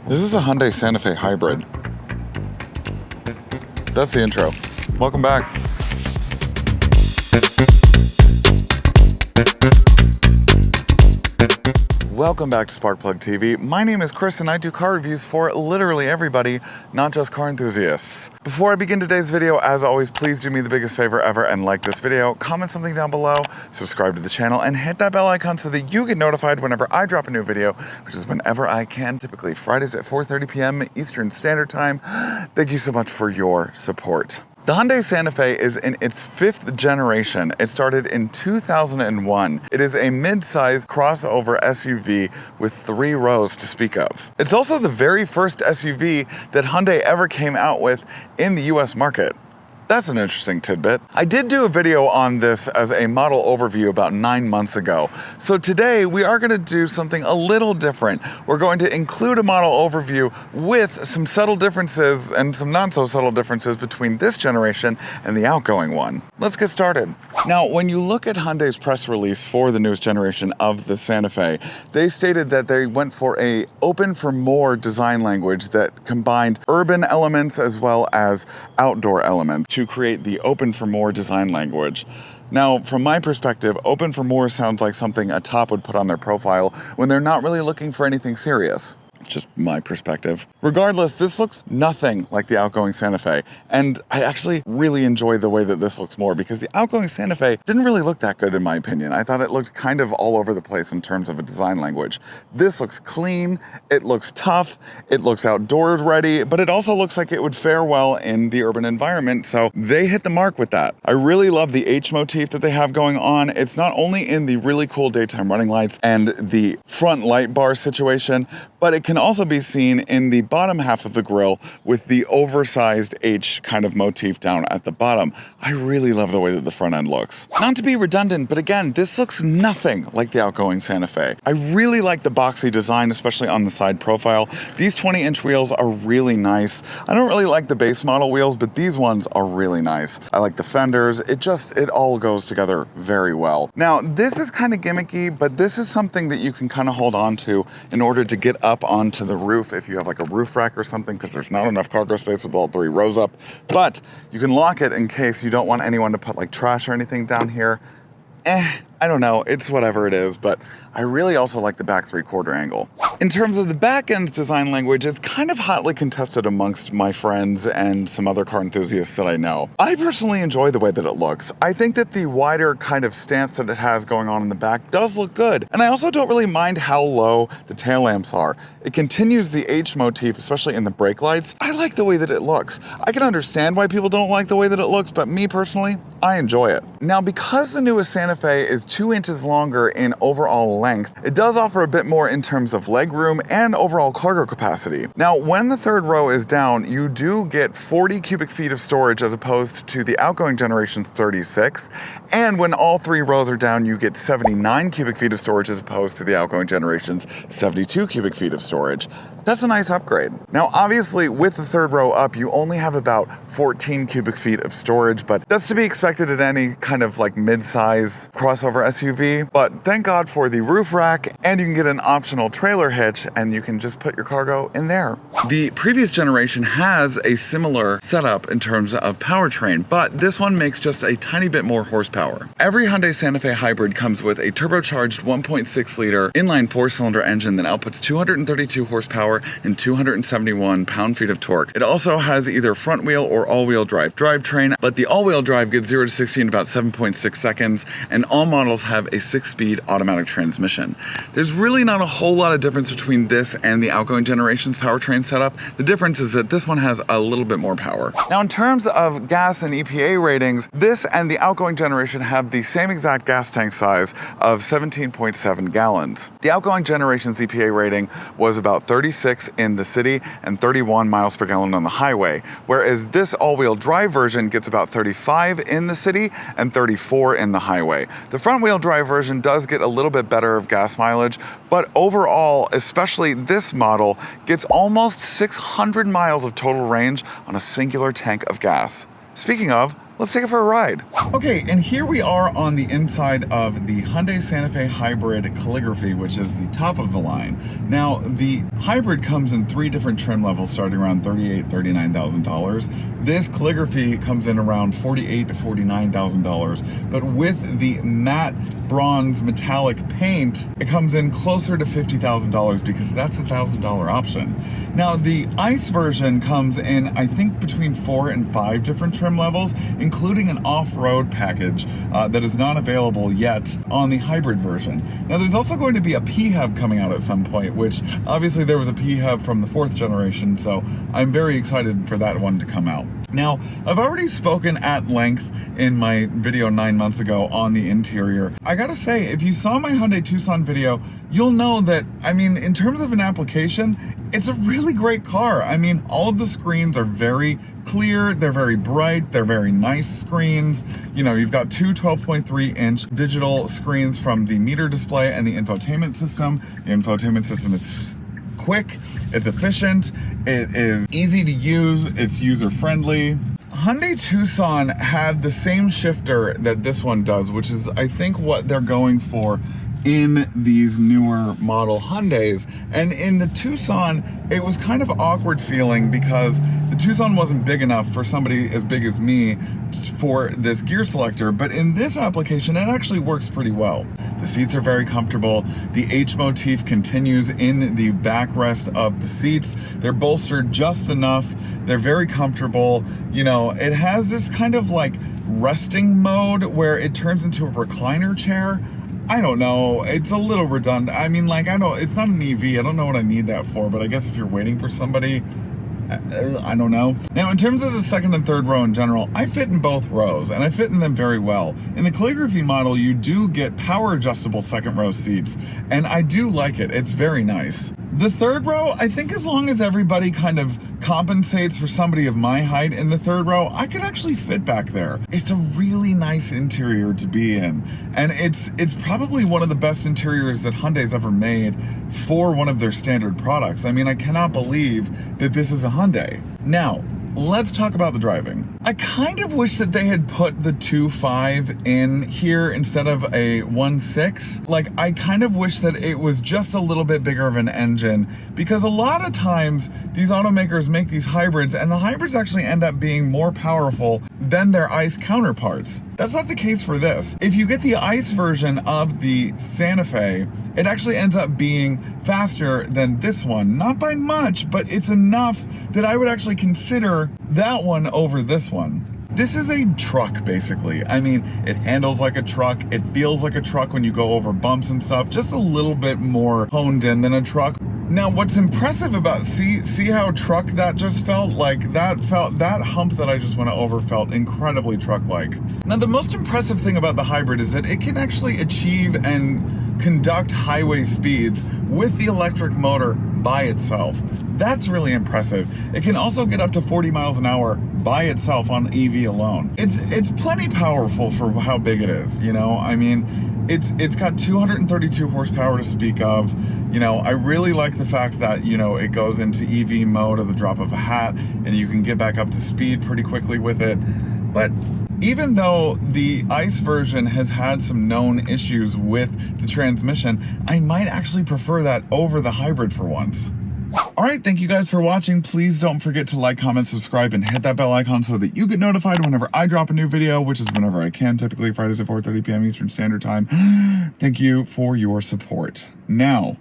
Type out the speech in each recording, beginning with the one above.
This is a Hyundai Santa Fe hybrid. That's the intro. Welcome back. Welcome back to Sparkplug TV. My name is Chris and I do car reviews for literally everybody, not just car enthusiasts. Before I begin today's video, as always, please do me the biggest favor ever and like this video, comment something down below, subscribe to the channel, and hit that bell icon so that you get notified whenever I drop a new video, which is whenever I can, typically Fridays at 4:30 p.m. Eastern Standard Time. Thank you so much for your support. The Hyundai Santa Fe is in its 5th generation. It started in 2001. It is a mid-size crossover SUV with 3 rows to speak of. It's also the very first SUV that Hyundai ever came out with in the US market. That's an interesting tidbit. I did do a video on this as a model overview about 9 months ago. So today we are going to do something a little different. We're going to include a model overview with some subtle differences and some not so subtle differences between this generation and the outgoing one. Let's get started. Now, when you look at Hyundai's press release for the newest generation of the Santa Fe, they stated that they went for a open for more design language that combined urban elements as well as outdoor elements to create the open for more design language. Now, from my perspective, open for more sounds like something a top would put on their profile when they're not really looking for anything serious. It's just my perspective. Regardless, this looks nothing like the outgoing Santa Fe, and I actually really enjoy the way that this looks more because the outgoing Santa Fe didn't really look that good in my opinion. I thought it looked kind of all over the place in terms of a design language. This looks clean, it looks tough, it looks outdoors ready, but it also looks like it would fare well in the urban environment, so they hit the mark with that. I really love the H motif that they have going on. It's not only in the really cool daytime running lights and the front light bar situation, but it can also be seen in the bottom half of the grille with the oversized H kind of motif down at the bottom. I really love the way that the front end looks. Not to be redundant, but again, this looks nothing like the outgoing Santa Fe. I really like the boxy design, especially on the side profile. These 20-inch wheels are really nice. I don't really like the base model wheels, but these ones are really nice. I like the fenders. It all goes together very well. Now, this is kind of gimmicky, but this is something that you can kind of hold on to in order to get up onto the roof if you have like a roof rack or something, because there's not enough cargo space with all 3 rows up. But you can lock it in case you don't want anyone to put like trash or anything down here. I don't know, it's whatever it is, but I really also like the back 3/4 angle. In terms of the back end's design language, it's kind of hotly contested amongst my friends and some other car enthusiasts that I know. I personally enjoy the way that it looks. I think that the wider kind of stance that it has going on in the back does look good. And I also don't really mind how low the tail lamps are. It continues the H motif, especially in the brake lights. I like the way that it looks. I can understand why people don't like the way that it looks, but me personally, I enjoy it. Now, because the newest Santa Fe is 2 inches longer in overall length, it does offer a bit more in terms of leg room and overall cargo capacity. Now, when the 3rd row is down, you do get 40 cubic feet of storage as opposed to the outgoing generation's 36. And when all 3 rows are down, you get 79 cubic feet of storage as opposed to the outgoing generation's 72 cubic feet of storage. That's a nice upgrade. Now, obviously, with the 3rd row up, you only have about 14 cubic feet of storage, but that's to be expected at any kind of like mid-size crossover SUV. But thank God for the roof rack, and you can get an optional trailer hitch, and you can just put your cargo in there. The previous generation has a similar setup in terms of powertrain, but this one makes just a tiny bit more horsepower. Every Hyundai Santa Fe hybrid comes with a turbocharged 1.6-liter inline 4-cylinder engine that outputs 232 horsepower and 271 pound-feet of torque. It also has either front-wheel or all-wheel drive drivetrain, but the all-wheel drive gets 0 to 60 in about 7.6 seconds, and all models have a 6-speed automatic transmission. There's really not a whole lot of difference between this and the outgoing generation's powertrain setup. The difference is that this one has a little bit more power. Now, in terms of gas and EPA ratings, this and the outgoing generation have the same exact gas tank size of 17.7 gallons. The outgoing generation's EPA rating was about 36 in the city and 31 miles per gallon on the highway, whereas this all-wheel drive version gets about 35 in the city and 34 in the highway. The front-wheel drive version does get a little bit better of gas mileage, but overall, especially this model, gets almost 600 miles of total range on a singular tank of gas. Speaking of, let's take it for a ride. Okay, and here we are on the inside of the Hyundai Santa Fe Hybrid Calligraphy, which is the top of the line. Now, the Hybrid comes in 3 different trim levels starting around $38,000, $39,000. This Calligraphy comes in around $48,000 to $49,000, but with the matte bronze metallic paint, it comes in closer to $50,000 because that's a $1,000 option. Now, the ICE version comes in, I think, between 4 and 5 different trim levels, including an off-road package that is not available yet on the hybrid version. Now, there's also going to be a PHEV coming out at some point, which obviously there was a PHEV from the 4th generation, so I'm very excited for that one to come out. Now, I've already spoken at length in my video 9 months ago on the interior. I gotta say, if you saw my Hyundai Tucson video, you'll know that, I mean, in terms of an application, it's a really great car. I mean, all of the screens are very clear, they're very bright, they're very nice screens. You know, you've got 2 12.3-inch digital screens from the meter display and the infotainment system. The infotainment system is quick, it's efficient, it is easy to use, it's user-friendly. Hyundai Tucson had the same shifter that this one does, which is, I think, what they're going for in these newer model Hyundais. And in the Tucson, it was kind of awkward feeling because the Tucson wasn't big enough for somebody as big as me for this gear selector, but in this application, it actually works pretty well. The seats are very comfortable. The H motif continues in the backrest of the seats. They're bolstered just enough. They're very comfortable. You know, it has this kind of like resting mode where it turns into a recliner chair. I don't know, it's a little redundant. I mean, like, it's not an EV, I don't know what I need that for, but I guess if you're waiting for somebody, I don't know. Now, in terms of the second and third row in general, I fit in both rows, and I fit in them very well. In the Calligraphy model, you do get power adjustable second row seats, and I do like it, it's very nice. The third row, I think as long as everybody kind of compensates for somebody of my height in the third row, I could actually fit back there. It's a really nice interior to be in, and it's probably one of the best interiors that Hyundai's ever made for one of their standard products. I mean, I cannot believe that this is a Hyundai. Now, let's talk about the driving. I kind of wish that they had put the 2.5 in here instead of a 1.6. Like, I kind of wish that it was just a little bit bigger of an engine, because a lot of times these automakers make these hybrids and the hybrids actually end up being more powerful than their ICE counterparts. That's not the case for this. If you get the ICE version of the Santa Fe, it actually ends up being faster than this one. Not by much, but it's enough that I would actually consider that one over this one. This is a truck, basically. I mean, it handles like a truck. It feels like a truck when you go over bumps and stuff, just a little bit more honed in than a truck. Now, what's impressive about, see how truck that just felt? Like, that hump that I just went over felt incredibly truck-like. Now, the most impressive thing about the hybrid is that it can actually achieve and conduct highway speeds with the electric motor by itself. That's really impressive. It can also get up to 40 miles an hour by itself on EV alone. It's plenty powerful for how big it is, you know? I mean, it's got 232 horsepower to speak of. You know, I really like the fact that, you know, it goes into EV mode at the drop of a hat and you can get back up to speed pretty quickly with it. But even though the ICE version has had some known issues with the transmission, I might actually prefer that over the hybrid for once. Alright, thank you guys for watching. Please don't forget to like, comment, subscribe, and hit that bell icon so that you get notified whenever I drop a new video, which is whenever I can, typically Fridays at 4:30 p.m. Eastern Standard Time. Thank you for your support. Now,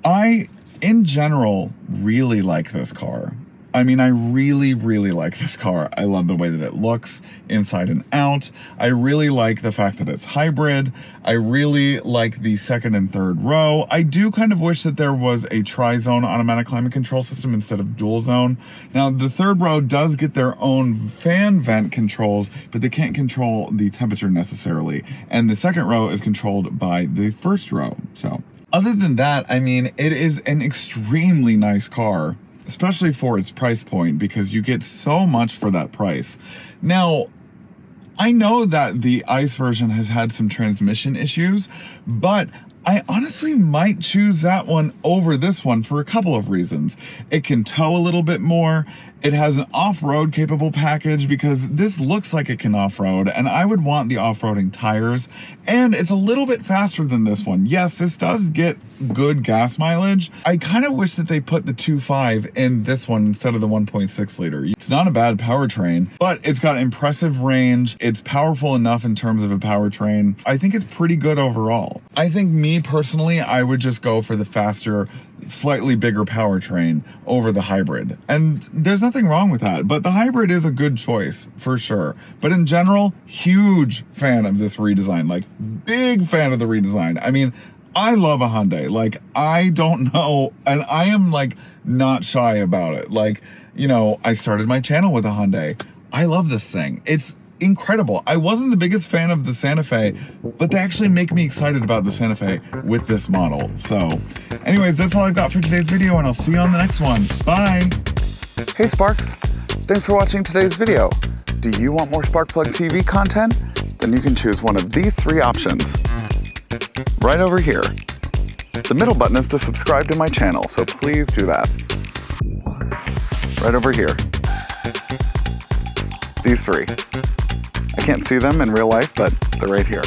I, in general, really like this car. I mean, I really, really like this car. I love the way that it looks inside and out. I really like the fact that it's hybrid. I really like the second and third row. I do kind of wish that there was a tri-zone automatic climate control system instead of dual zone. Now, the third row does get their own fan vent controls, but they can't control the temperature necessarily. And the second row is controlled by the first row. So, other than that, I mean, it is an extremely nice car, especially for its price point, because you get so much for that price. Now, I know that the ICE version has had some transmission issues, but I honestly might choose that one over this one for a couple of reasons. It can tow a little bit more. It has an off-road capable package because this looks like it can off-road, and I would want the off-roading tires. And it's a little bit faster than this one. Yes, this does get good gas mileage. I kind of wish that they put the 2.5 in this one instead of the 1.6 liter. It's not a bad powertrain, but it's got impressive range. It's powerful enough in terms of a powertrain. I think it's pretty good overall. I think me personally, I would just go for the faster, slightly bigger powertrain over the hybrid. And there's nothing wrong with that, but the hybrid is a good choice for sure. But in general, huge fan of this redesign, like big fan of the redesign. I mean, I love a Hyundai. Like, I don't know, and I am like not shy about it. Like, you know, I started my channel with a Hyundai. I love this thing. It's incredible. I wasn't the biggest fan of the Santa Fe, but they actually make me excited about the Santa Fe with this model. So anyways, that's all I've got for today's video, and I'll see you on the next one. Bye. Hey Sparks, thanks for watching today's video. Do you want more Sparkplug TV content? Then you can choose one of these 3 options right over here. The middle button is to subscribe to my channel, so please do that. Right over here. These 3. I can't see them in real life, but they're right here.